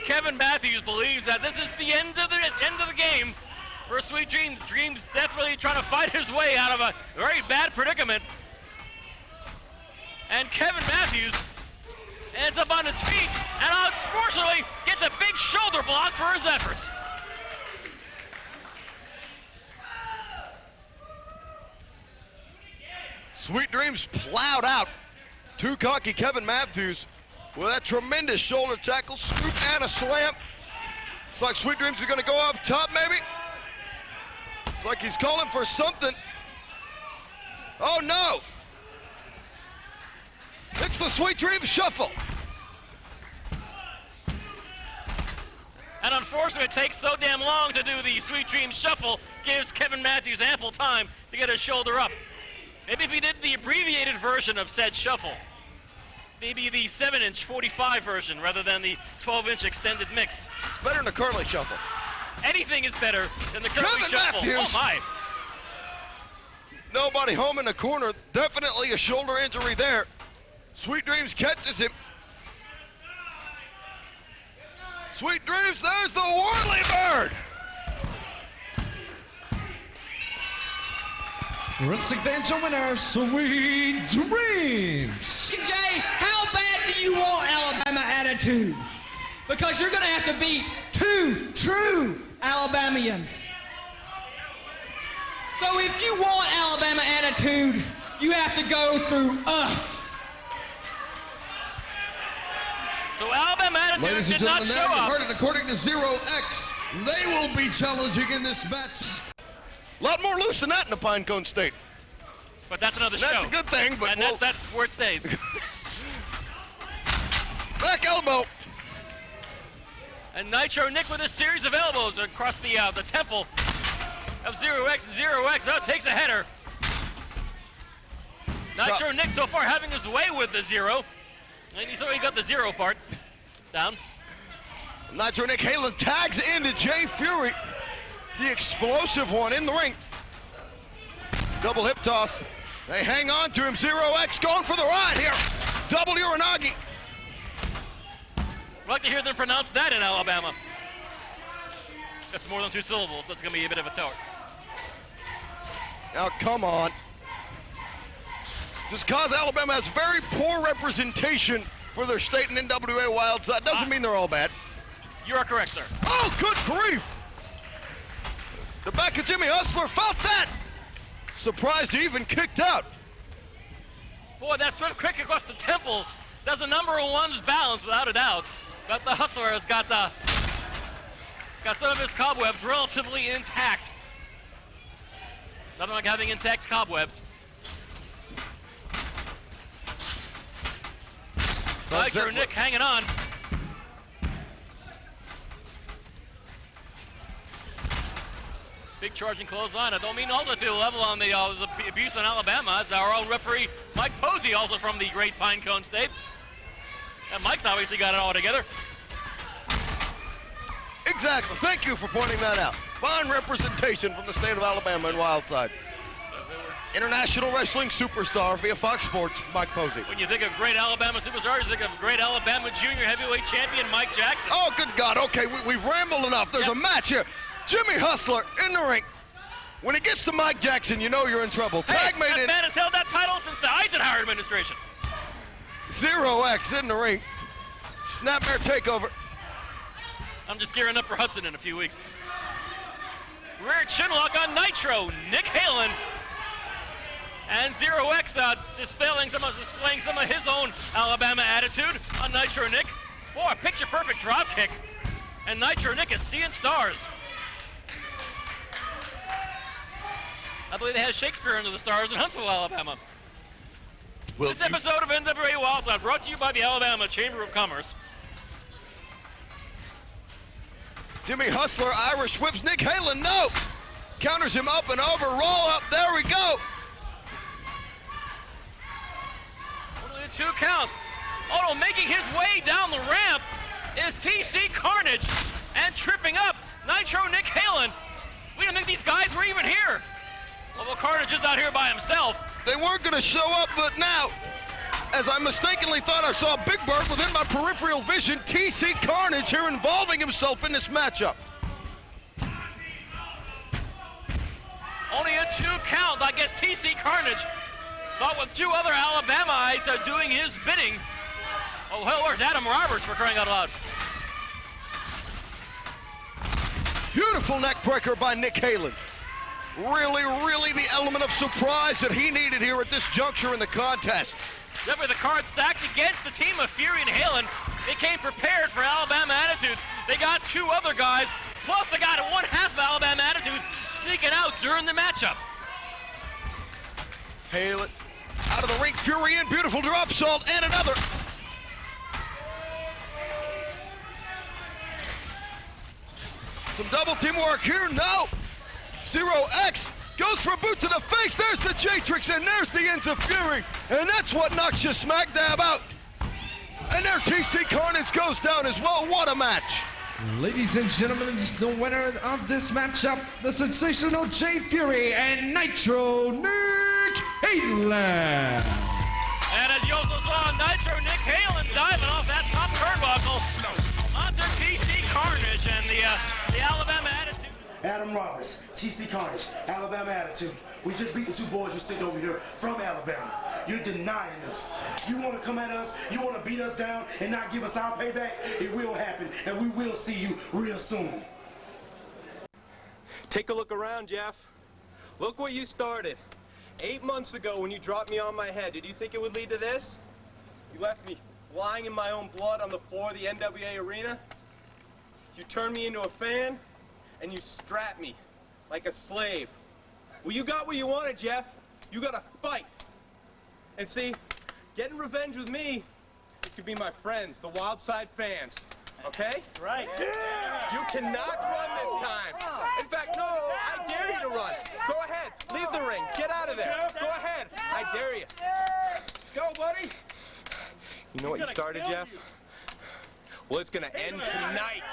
Kevin Matthews believes that this is the end of the game for Sweet Dreams. Dreams definitely trying to fight his way out of a very bad predicament. And Kevin Matthews ends up on his feet and unfortunately gets a big shoulder block for his efforts. Sweet Dreams plowed out too cocky Kevin Matthews with that tremendous shoulder tackle, scoop and a slam. It's like Sweet Dreams are gonna go up top maybe. It's like he's calling for something. Oh no! It's the Sweet Dreams shuffle. And unfortunately, it takes so damn long to do the Sweet Dreams shuffle, gives Kevin Matthews ample time to get his shoulder up. Maybe if he did the abbreviated version of said shuffle, maybe the 7-inch 45 version rather than the 12-inch extended mix. Better than the curly shuffle. Anything is better than the curly Kevin shuffle. Matthews. Oh my. Nobody home in the corner. Definitely a shoulder injury there. Sweet Dreams catches him. Sweet Dreams, there's the Whirly Bird. Wrestling Banjo winner, Sweet Dreams. Jay, how bad do you want Alabama attitude? Because you're going to have to beat 2 true Alabamians. So if you want Alabama attitude, you have to go through us. So Alabama attitude Ladies and did not gentlemen, show now you've up. heard it. According to Zero X, they will be challenging in this match. A lot more loose than that in the Pinecone State. But that's another show. That's a good thing, but and that's where it stays. Back elbow. And Nitro Nick with a series of elbows across the temple of Zero X. Zero X takes a header. Nitro Nick so far having his way with the zero. And he's already got the zero part down. Nitro Nick Halen tags into Jay Fury, the explosive one in the ring. Double hip toss. They hang on to him. Zero X going for the ride here. Double Uranagi. I'd like to hear them pronounce that in Alabama. That's more than 2 syllables. That's going to be a bit of a tort. Now, come on. Just because Alabama has very poor representation for their state in NWA Wildside doesn't mean they're all bad. You are correct, sir. Oh, good grief. The back of Jimmy Hustler felt that. Surprised he even kicked out. Boy, that swift kick across the temple does a number of one's balance without a doubt. But the Hustler has got some of his cobwebs relatively intact. Nothing like having intact cobwebs. Nitro Nick hanging on. Big charging clothesline. I don't mean also to level on the abuse on Alabama, as our own referee Mike Posey, also from the great Pinecone State. And Mike's obviously got it all together. Exactly. Thank you for pointing that out. Fine representation from the state of Alabama and Wildside. International wrestling superstar via Fox Sports, Mike Posey. When you think of great Alabama superstars, you think of great Alabama junior heavyweight champion Mike Jackson. Oh, good God. Okay, we've rambled enough. There's a match here. Jimmy Hustler in the ring. When it gets to Mike Jackson, you know you're in trouble. Tag made in. That man has held that title since the Eisenhower administration. Zero X in the ring. Snapmare takeover. I'm just gearing up for Hudson in a few weeks. Rear chinlock on Nitro, Nick Halen. And Zero X displaying some of his own Alabama attitude on Nitro Nick. Boy, a picture-perfect drop kick. And Nitro Nick is seeing stars. I believe they had Shakespeare under the stars in Huntsville, Alabama. This episode of NWA Wildside brought to you by the Alabama Chamber of Commerce. Jimmy Hustler, Irish whips Nick Halen, no! Counters him up and over, roll up, there we go! Only a 2 count. Oh, making his way down the ramp is TC Carnage, and tripping up Nitro Nick Halen. We didn't think these guys were even here. Although Carnage is out here by himself. They weren't gonna show up, but now as I mistakenly thought I saw Big Bird within my peripheral vision, TC Carnage here involving himself in this matchup. Only a 2 count. I guess TC Carnage thought with 2 other Alabamites are doing his bidding. Oh, hell, where's Adam Roberts, for crying out loud? Beautiful neck breaker by Nick Halen. Really the element of surprise that he needed here at this juncture in the contest. Definitely the card stacked against the team of Fury and Halen. They came prepared for Alabama Attitude. They got 2 other guys, plus they got 1/2 Alabama Attitude sneaking out during the matchup. Halen out of the ring, Fury in, beautiful drop salt, and another. Some double team work here, no. 0X goes for a boot to the face. There's the J-Trix, and there's the ends of Fury. And that's what knocks you smack dab out. And there TC Carnage goes down as well. What a match. Ladies and gentlemen, the winner of this matchup, the sensational J Fury and Nitro Nick Halen. And as you also saw, Nitro Nick Halen diving off that top turnbuckle onto TC Carnage and the Alabama Attitude. Adam Roberts, TC Carnage, Alabama Attitude. We just beat the 2 boys who sitting over here from Alabama. You're denying us. You want to come at us, you want to beat us down and not give us our payback? It will happen, and we will see you real soon. Take a look around, Jeff. Look where you started. 8 months ago when you dropped me on my head, did you think it would lead to this? You left me lying in my own blood on the floor of the NWA arena. You turned me into a fan, and you strapped me like a slave. Well, you got what you wanted, Jeff. You got to fight. And see, getting revenge with me, it could be my friends, the Wildside fans. Okay? Right. Yeah. You cannot run this time. In fact, no, I dare you to run. Go ahead. Leave the ring. Get out of there. Go ahead. I dare you. Go, buddy. You know what you started, Jeff? Well, it's gonna end tonight.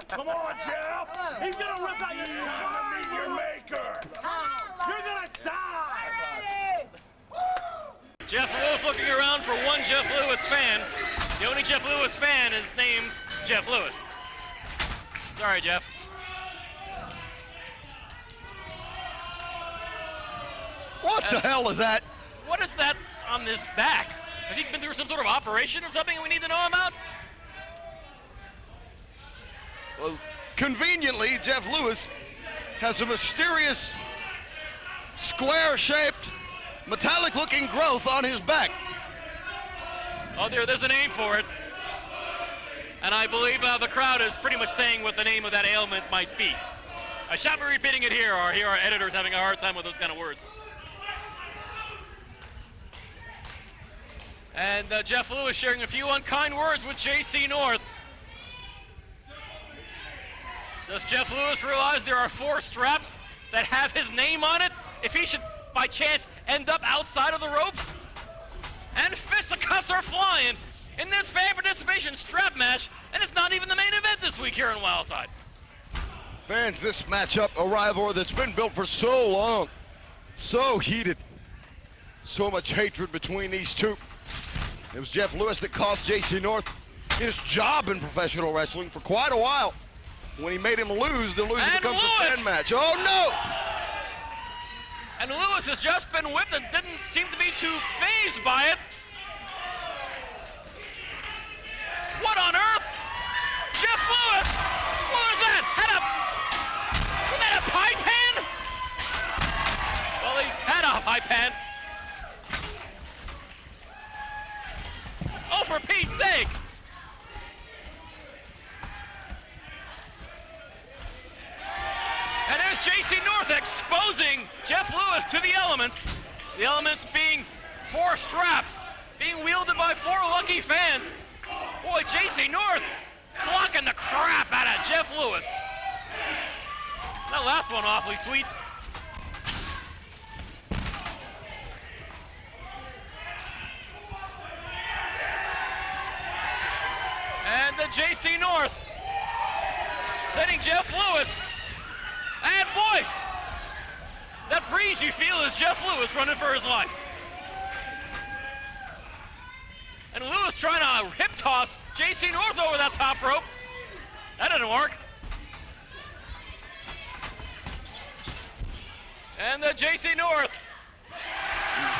Come on, Jeff! He's gonna rip out your tongue! Meet your maker! You're gonna die! Jeff Lewis looking around for one Jeff Lewis fan. The only Jeff Lewis fan is named Jeff Lewis. Sorry, Jeff. What the hell is that? What is that on his back? Has he been through some sort of operation or something we need to know about? Well, conveniently, Jeff Lewis has a mysterious square-shaped, metallic-looking growth on his back. Oh, there's a name for it. And I believe the crowd is pretty much saying what the name of that ailment might be. I shan't be repeating it here, or here our editor's having a hard time with those kind of words. And Jeff Lewis sharing a few unkind words with Jacey North. Does Jeff Lewis realize there are 4 straps that have his name on it if he should, by chance, end up outside of the ropes? And fisticuffs are flying in this fan participation strap match, and it's not even the main event this week here in Wildside. Fans, this matchup, a rivalry that's been built for so long, so heated, so much hatred between these two. It was Jeff Lewis that cost Jacey North his job in professional wrestling for quite a while. When he made him lose, the loser becomes a fan match. Oh, no! And Lewis has just been whipped and didn't seem to be too fazed by it. What on earth? Jeff Lewis! What was that? Was that a pie pan? Well, he had a pie pan. Oh, for Pete's sake! And there's Jacey North exposing Jeff Lewis to the elements. The elements being 4 straps, being wielded by 4 lucky fans. Boy, Jacey North clocking the crap out of Jeff Lewis. That last one awfully sweet. And the Jacey North setting Jeff Lewis. And boy, that breeze you feel is Jeff Lewis running for his life. And Lewis trying to hip toss Jacey North over that top rope. That didn't work. And the Jacey North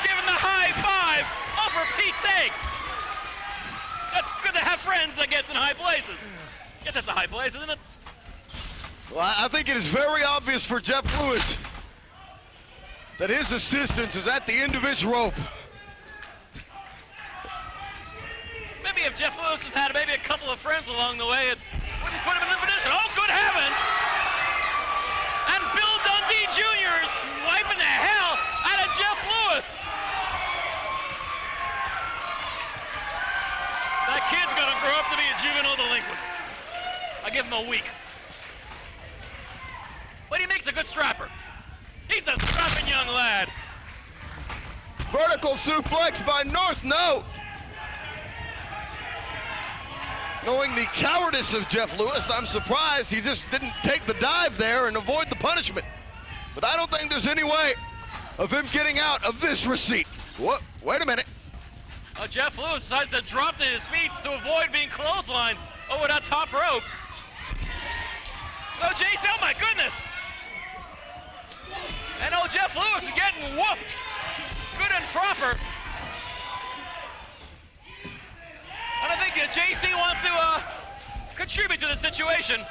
giving the high five. Oh, for Pete's sake. That's good to have friends, I guess, in high places. I guess that's a high place, isn't it? Well, I think it is very obvious for Jeff Lewis that his assistance is at the end of his rope. Maybe if Jeff Lewis has had maybe a couple of friends along the way, it wouldn't put him in the position. Oh, good heavens! And Bill Dundee Jr. is wiping the hell out of Jeff Lewis. That kid's gonna grow up to be a juvenile delinquent. I give him a week. But he makes a good strapper. He's a strapping young lad. Vertical suplex by North, no. Knowing the cowardice of Jeff Lewis, I'm surprised he just didn't take the dive there and avoid the punishment. But I don't think there's any way of him getting out of this receipt. What? Wait a minute. Jeff Lewis decides to drop to his feet to avoid being clotheslined over that top rope. So Jacey, oh my goodness. And oh, Jeff Lewis is getting whooped. Good and proper. And I think Jacey wants to contribute to the situation.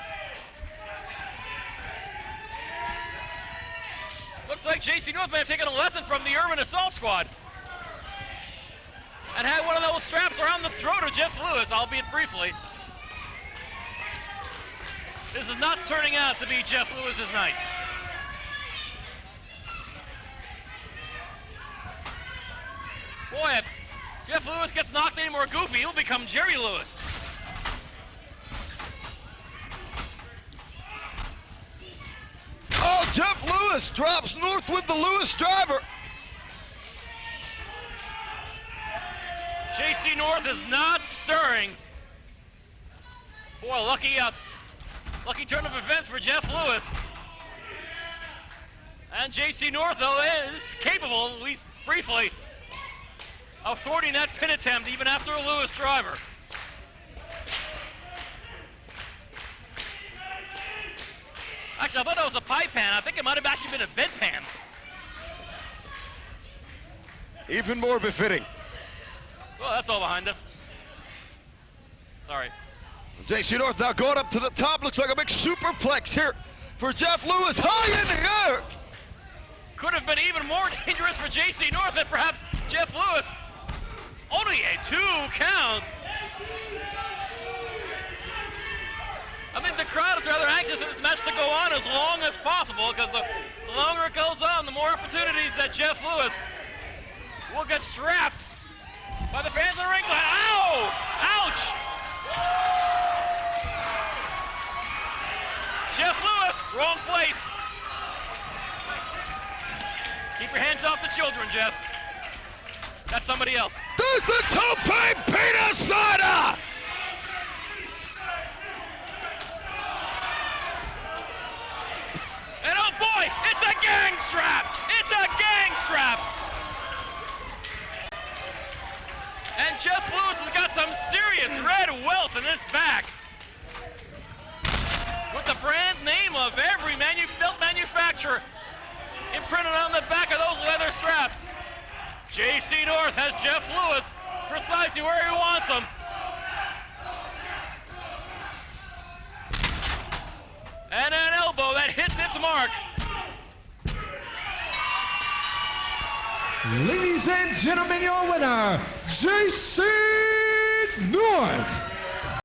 Looks like Jacey North may have taken a lesson from the Urban Assault Squad and had one of those straps around the throat of Jeff Lewis, albeit briefly. This is not turning out to be Jeff Lewis's night. Boy, if Jeff Lewis gets knocked any more goofy, he'll become Jerry Lewis. Oh, Jeff Lewis drops North with the Lewis driver. Jacey North is not stirring. Boy, lucky turn of events for Jeff Lewis. And Jacey North, though, is capable, at least briefly, of thwarting that pin attempt even after a Lewis driver. Actually, I thought that was a pie pan. I think it might have actually been a bedpan. Even more befitting. Well, that's all behind us. Sorry. Jacey North now going up to the top. Looks like a big superplex here for Jeff Lewis. High in the air. Could have been even more dangerous for Jacey North than perhaps Jeff Lewis. Only a 2 count. I think the crowd is rather anxious for this match to go on as long as possible, because the longer it goes on, the more opportunities that Jeff Lewis will get strapped by the fans in the ringside. Ow! Ouch! Jeff Lewis, wrong place. Keep your hands off the children, Jeff. That's somebody else. There's the tope pita sada. And oh boy, it's a gang strap! It's a gang strap! And Jeff Lewis has got some serious red welts in his back, with the brand name of every belt manufacturer imprinted on the back of those leather straps. Jacey North has Jeff Lewis precisely where he wants him. And an elbow that hits its mark. Ladies and gentlemen, your winner, Jacey North.